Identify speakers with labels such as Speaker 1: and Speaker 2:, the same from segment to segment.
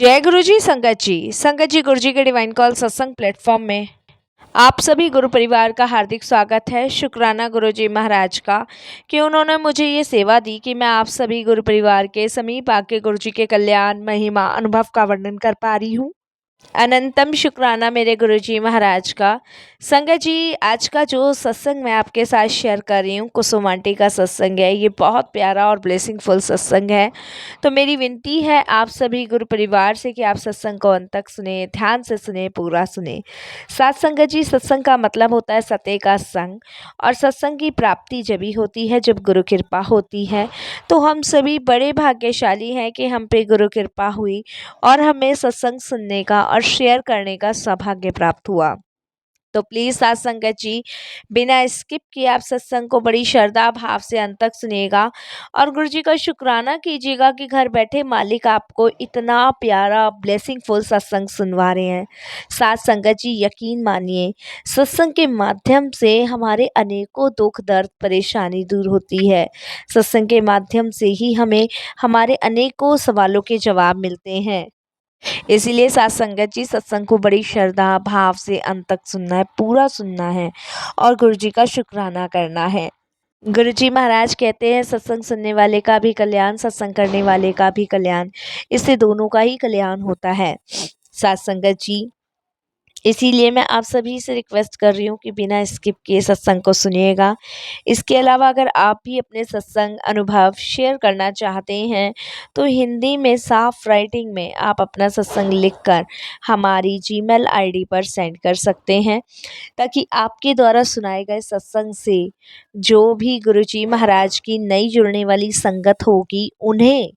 Speaker 1: जय गुरु जी संगत जी गुरु जी के डिवाइन कॉल सत्संग प्लेटफॉर्म में आप सभी गुरु परिवार का हार्दिक स्वागत है। शुक्राना गुरु जी महाराज का कि उन्होंने मुझे ये सेवा दी कि मैं आप सभी गुरु परिवार के समीप आके गुरु जी के कल्याण महिमा अनुभव का वर्णन कर पा रही हूँ। अनंतम शुक्राना मेरे गुरुजी महाराज का। संगत जी, आज का जो सत्संग मैं आपके साथ शेयर कर रही हूँ कुसुम आंटी का सत्संग है। ये बहुत प्यारा और ब्लेसिंगफुल सत्संग है। तो मेरी विनती है आप सभी गुरु परिवार से कि आप सत्संग को अंत तक सुने, ध्यान से सुने, पूरा सुने। साथ संगत जी, सत्संग का मतलब होता है सत्य का संग, और सत्संग की प्राप्ति जभी होती है जब गुरु कृपा होती है। तो हम सभी बड़े भाग्यशाली हैं कि हम पे गुरु कृपा हुई और हमें सत्संग सुनने का और शेयर करने का सौभाग्य प्राप्त हुआ। तो प्लीज़ साथ संगत जी, बिना स्किप किए आप सत्संग को बड़ी श्रद्धा भाव से अंत तक सुनिएगा और गुरु जी का शुक्राना कीजिएगा कि घर बैठे मालिक आपको इतना प्यारा ब्लेसिंगफुल सत्संग सुनवा रहे हैं। साथ संगत जी, यकीन मानिए, सत्संग के माध्यम से हमारे अनेकों दुख दर्द परेशानी दूर होती है। सत्संग के माध्यम से ही हमें हमारे अनेकों सवालों के जवाब मिलते हैं। इसीलिए साथ संगत जी, सत्संग को बड़ी श्रद्धा भाव से अंत तक सुनना है, पूरा सुनना है और गुरु जी का शुक्राना करना है। गुरु जी महाराज कहते हैं, सत्संग सुनने वाले का भी कल्याण, सत्संग करने वाले का भी कल्याण, इससे दोनों का ही कल्याण होता है। साथ संगत जी, इसीलिए मैं आप सभी से रिक्वेस्ट कर रही हूँ कि बिना स्किप किए सत्संग को सुनिएगा। इसके अलावा अगर आप भी अपने सत्संग अनुभव शेयर करना चाहते हैं तो हिंदी में साफ राइटिंग में आप अपना सत्संग लिखकर हमारी जीमेल आईडी पर सेंड कर सकते हैं, ताकि आपके द्वारा सुनाए गए सत्संग से जो भी गुरुजी महाराज की नई जुड़ने वाली संगत होगी उन्हें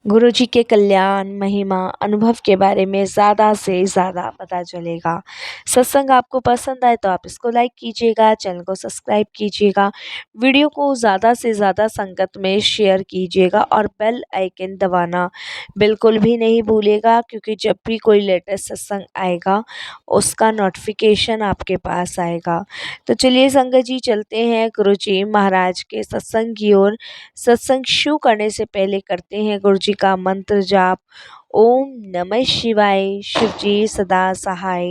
Speaker 1: गुरु जी के कल्याण महिमा अनुभव के बारे में ज़्यादा से ज़्यादा पता चलेगा। सत्संग आपको पसंद आए तो आप इसको लाइक कीजिएगा, चैनल को सब्सक्राइब कीजिएगा, वीडियो को ज़्यादा से ज़्यादा संगत में शेयर कीजिएगा और बेल आइकन दबाना बिल्कुल भी नहीं भूलिएगा, क्योंकि जब भी कोई लेटेस्ट सत्संग आएगा उसका नोटिफिकेशन आपके पास आएगा। तो चलिए संगत जी, चलते हैं गुरु जी महाराज के सत्संग की ओर। सत्संग शुरू करने से पहले करते हैं गुरु जी का मंत्र जाप। ओम नमः शिवाय, शिव जी सदा सहाय।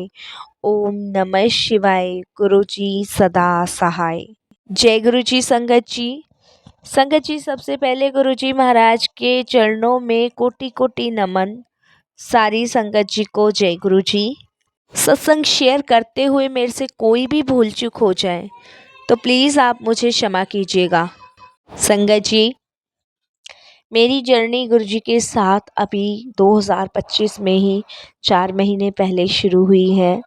Speaker 1: ओम नमः शिवाय, गुरु जी सदा सहाय। जय गुरु जी संगत जी। संगत जी, सबसे पहले गुरु जी महाराज के चरणों में कोटि कोटि नमन। सारी संगत जी को जय गुरु जी। सत्संग शेयर करते हुए मेरे से कोई भी भूल चूक हो जाए तो प्लीज़ आप मुझे क्षमा कीजिएगा। संगत जी, मेरी जर्नी गुरुजी के साथ अभी 2025 में ही 4 महीने पहले शुरू हुई है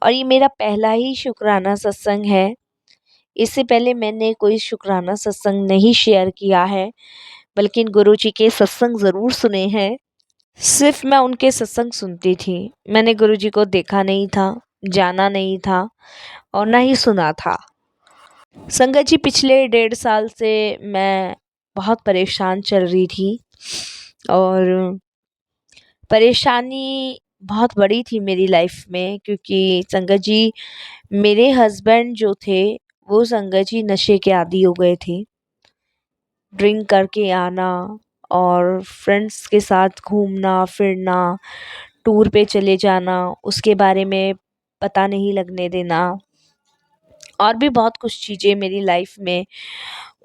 Speaker 1: और ये मेरा पहला ही शुक्राना सत्संग है। इससे पहले मैंने कोई शुक्राना सत्संग नहीं शेयर किया है, बल्कि गुरुजी के सत्संग ज़रूर सुने हैं। सिर्फ मैं उनके सत्संग सुनती थी। मैंने गुरुजी को देखा नहीं था, जाना नहीं था और ना ही सुना था। संगत जी, पिछले 1.5 साल से मैं बहुत परेशान चल रही थी और परेशानी बहुत बड़ी थी मेरी लाइफ में, क्योंकि संगत जी, मेरे हस्बैंड जो थे वो संगत जी नशे के आदी हो गए थे। ड्रिंक करके आना और फ्रेंड्स के साथ घूमना फिरना, टूर पे चले जाना, उसके बारे में पता नहीं लगने देना, और भी बहुत कुछ चीज़ें मेरी लाइफ में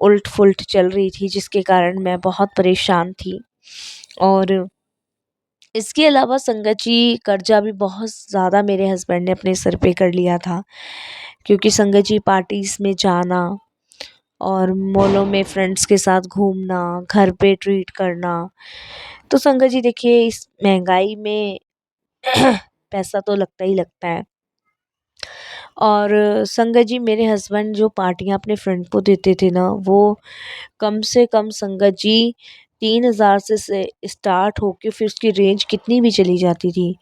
Speaker 1: उल्ट फुल्ट चल रही थी, जिसके कारण मैं बहुत परेशान थी। और इसके अलावा संगत जी, कर्जा भी बहुत ज़्यादा मेरे हस्बैंड ने अपने सर पे कर लिया था, क्योंकि संगत जी पार्टीज़ में जाना और मॉलों में फ्रेंड्स के साथ घूमना, घर पे ट्रीट करना। तो संगत जी देखिए, इस महंगाई में पैसा तो लगता ही लगता है। और संगत जी, मेरे हस्बैंड जो पार्टियां अपने फ्रेंड को देते थे ना, वो कम से कम संगत जी 3,000 से स्टार्ट होके फिर उसकी रेंज कितनी भी चली जाती थी।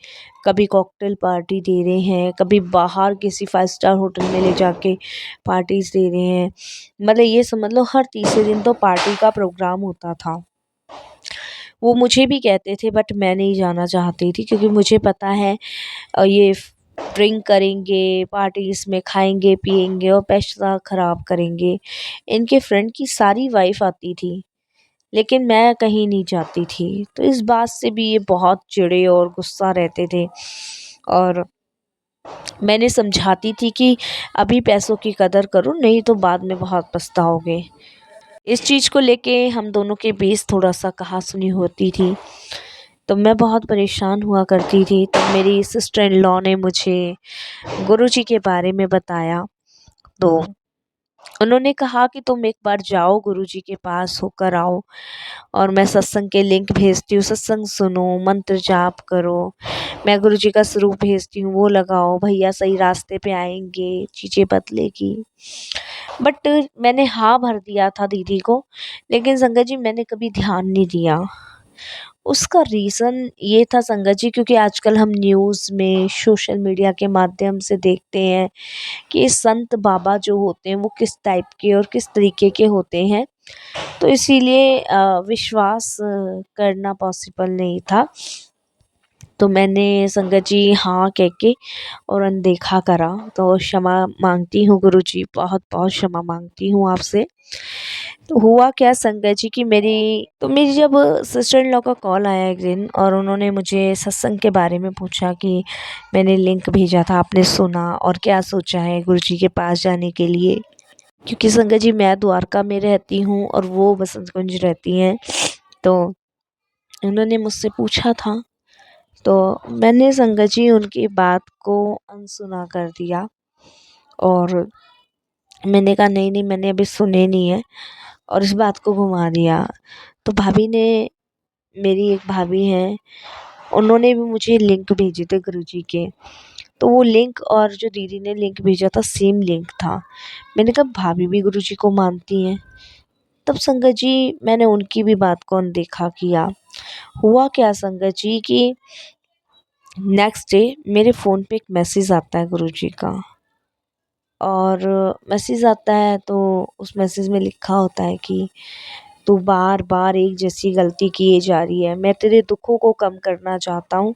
Speaker 1: कभी कॉकटेल पार्टी दे रहे हैं, कभी बाहर किसी 5 स्टार होटल में ले जाके पार्टीज दे रहे हैं। मतलब ये समझ लो हर तीसरे दिन तो पार्टी का प्रोग्राम होता था। वो मुझे भी कहते थे, बट मैं नहीं जाना चाहती थी, क्योंकि मुझे पता है ये ड्रिंक करेंगे, पार्टीज़ में खाएंगे पिएंगे और पैसा ख़राब करेंगे। इनके फ्रेंड की सारी वाइफ़ आती थी, लेकिन मैं कहीं नहीं जाती थी। तो इस बात से भी ये बहुत चिढ़े और गुस्सा रहते थे, और मैंने समझाती थी कि अभी पैसों की कदर करो, नहीं तो बाद में बहुत पछताओगे। इस चीज़ को लेके हम दोनों के बीच थोड़ा-सा कहा-सुनी होती थी। तो मैं बहुत परेशान हुआ करती थी। तो मेरी सिस्टर इन लॉ ने मुझे गुरुजी के बारे में बताया। तो उन्होंने कहा कि तुम एक बार जाओ गुरुजी के पास होकर आओ, और मैं सत्संग के लिंक भेजती हूँ, सत्संग सुनो, मंत्र जाप करो। मैं गुरुजी का स्वरूप भेजती हूँ, वो लगाओ, भैया सही रास्ते पे आएँगे, चीज़ें बदलेगी। बट मैंने हाँ भर दिया था दीदी को, लेकिन संगत जी मैंने कभी ध्यान नहीं दिया। उसका रीज़न ये था संगत जी, क्योंकि आजकल हम न्यूज़ में, सोशल मीडिया के माध्यम से देखते हैं कि ये संत बाबा जो होते हैं वो किस टाइप के और किस तरीके के होते हैं। तो इसीलिए विश्वास करना पॉसिबल नहीं था। तो मैंने संगत जी हाँ कह के और अनदेखा करा। तो क्षमा माँगती हूँ गुरुजी, बहुत-बहुत क्षमा माँगती हूँ आपसे। तो हुआ क्या संगत जी कि मेरी जब सिस्टर इन लॉ का कॉल आया एक दिन, और उन्होंने मुझे सत्संग के बारे में पूछा कि मैंने लिंक भेजा था, आपने सुना और क्या सोचा है गुरुजी के पास जाने के लिए? क्योंकि संगत जी मैं द्वारका में रहती हूँ और वो बसंत कुंज रहती हैं। तो उन्होंने मुझसे पूछा था, तो मैंने संगत जी उनकी बात को अनसुना कर दिया, और मैंने कहा नहीं, नहीं मैंने अभी सुने नहीं है, और इस बात को घुमा दिया। तो भाभी ने, मेरी एक भाभी हैं, उन्होंने भी मुझे लिंक भेजे थे गुरुजी के। तो वो लिंक और जो दीदी ने लिंक भेजा था सेम लिंक था। मैंने कहा भाभी भी गुरुजी को मानती हैं। तब संगत जी मैंने उनकी भी बात को अनदेखा किया। हुआ क्या संगत जी कि नेक्स्ट डे मेरे फ़ोन पे एक मैसेज आता है गुरुजी का, और मैसेज आता है तो उस मैसेज में लिखा होता है कि तू बार-बार एक जैसी गलती किए जा रही है। मैं तेरे दुखों को कम करना चाहता हूँ,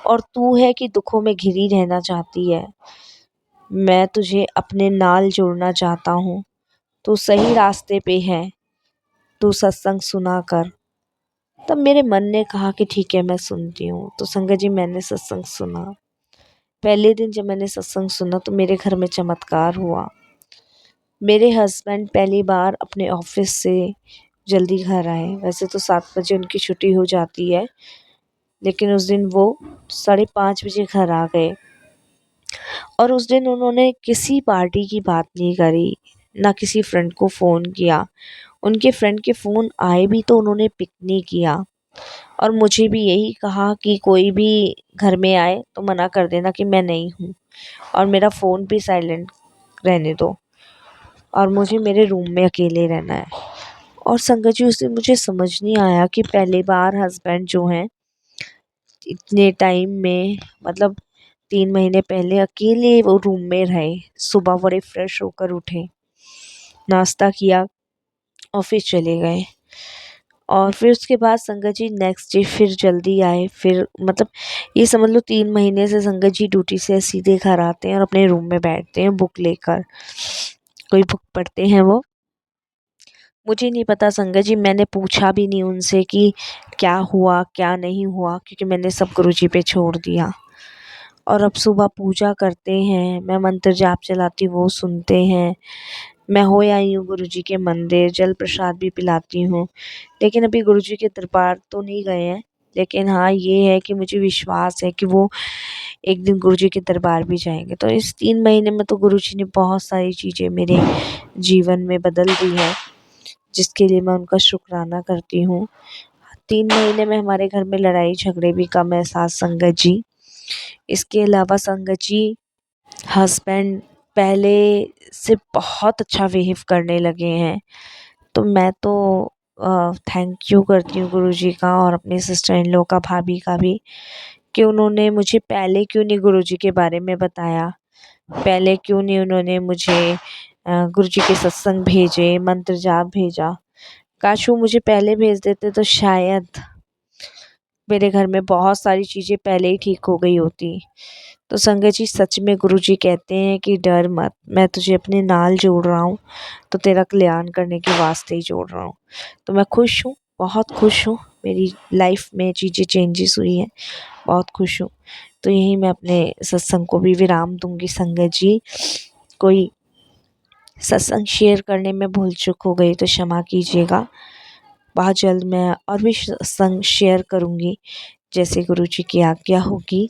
Speaker 1: और तू है कि दुखों में घिरी रहना चाहती है। मैं तुझे अपने नाल जोड़ना चाहता हूँ। तू सही रास्ते पे है, तू सत्संग सुना कर। तब मेरे मन ने कहा कि ठीक है मैं सुनती हूँ। तो संगत जी मैंने सत्संग सुना। पहले दिन जब मैंने सत्संग सुना तो मेरे घर में चमत्कार हुआ। मेरे हस्बैंड पहली बार अपने ऑफिस से जल्दी घर आए। वैसे तो 7 बजे उनकी छुट्टी हो जाती है, लेकिन उस दिन वो 5:30 बजे घर आ गए, और उस दिन उन्होंने किसी पार्टी की बात नहीं करी, ना किसी फ्रेंड को फ़ोन किया। उनके फ्रेंड के फ़ोन आए भी तो उन्होंने पिक नहीं किया, और मुझे भी यही कहा कि कोई भी घर में आए तो मना कर देना कि मैं नहीं हूँ, और मेरा फ़ोन भी साइलेंट रहने दो, और मुझे मेरे रूम में अकेले रहना है। और संगत जी उस दिन मुझे समझ नहीं आया कि पहली बार हस्बैंड जो हैं इतने टाइम में, मतलब 3 महीने पहले अकेले वो रूम में रहे। सुबह बड़े फ्रेश होकर उठे, नाश्ता किया, ऑफिस चले गए, और फिर उसके बाद संगत जी नेक्स्ट डे फिर जल्दी आए। फिर मतलब ये समझ लो 3 महीने से संगत जी ड्यूटी से सीधे घर आते हैं और अपने रूम में बैठते हैं बुक लेकर। कोई बुक पढ़ते हैं वो। मुझे नहीं पता संगत जी, मैंने पूछा भी नहीं उनसे कि क्या हुआ क्या नहीं हुआ, क्योंकि मैंने सब गुरुजी पे छोड़ दिया। और अब सुबह पूजा करते हैं, मैं मंत्र जाप चलाती हूँ, वो सुनते हैं। मैं हो आई हूँ गुरुजी के मंदिर, जल प्रसाद भी पिलाती हूँ। लेकिन अभी गुरुजी के दरबार तो नहीं गए हैं। लेकिन हाँ, ये है कि मुझे विश्वास है कि वो एक दिन गुरुजी के दरबार भी जाएँगे। तो इस 3 महीने में तो गुरुजी ने बहुत सारी चीज़ें मेरे जीवन में बदल दी हैं, जिसके लिए मैं उनका शुक्राना करती हूँ। 3 महीने में हमारे घर में लड़ाई झगड़े भी कम है सास संगत जी। इसके अलावा संगत जी हस्बैंड पहले से बहुत अच्छा बिहेव करने लगे हैं। तो मैं तो थैंक यू करती हूँ गुरुजी का और अपनी सिस्टर इन लॉ का, भाभी का भी, कि उन्होंने मुझे पहले क्यों नहीं गुरुजी के बारे में बताया। पहले क्यों नहीं उन्होंने मुझे गुरुजी के सत्संग भेजे, मंत्र जाप भेजा। काश वो मुझे पहले भेज देते तो शायद मेरे घर में बहुत सारी चीज़ें पहले ही ठीक हो गई होती। तो संगत जी सच में गुरुजी कहते हैं कि डर मत, मैं तुझे अपने नाल जोड़ रहा हूँ, तो तेरा कल्याण करने के वास्ते ही जोड़ रहा हूँ। तो मैं खुश हूँ बहुत खुश हूँ। मेरी लाइफ में चीज़ें चेंजेस हुई हैं, बहुत खुश हूँ। तो यहीं मैं अपने सत्संग को भी विराम दूँगी संगत जी। कोई सत्संग शेयर करने में भूल चूक हो गई तो क्षमा कीजिएगा। बहुत जल्द मैं और भी सत्संग शेयर करूँगी जैसे गुरुजी की आज्ञा होगी।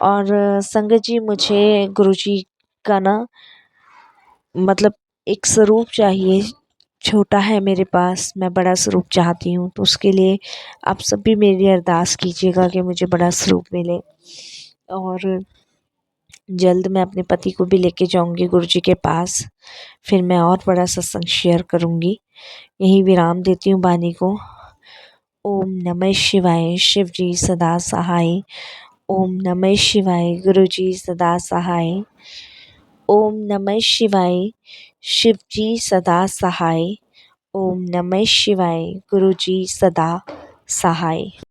Speaker 1: और संगत जी, मुझे गुरुजी का ना मतलब एक स्वरूप चाहिए। छोटा है मेरे पास, मैं बड़ा स्वरूप चाहती हूँ, तो उसके लिए आप सब भी मेरी अरदास कीजिएगा कि मुझे बड़ा स्वरूप मिले। और जल्द मैं अपने पति को भी लेके जाऊँगी गुरुजी के पास, फिर मैं और बड़ा सत्संग शेयर करूँगी। यहीं विराम देती हूँ वाणी को। ओम नमः शिवाय, शिव जी सदा सहाय। ओम नमः शिवाय, गुरुजी सदा सहाय। ओम नमः शिवाय, शिव जी सदा सहाय। ओम नमः शिवाय, गुरुजी सदा सहाय।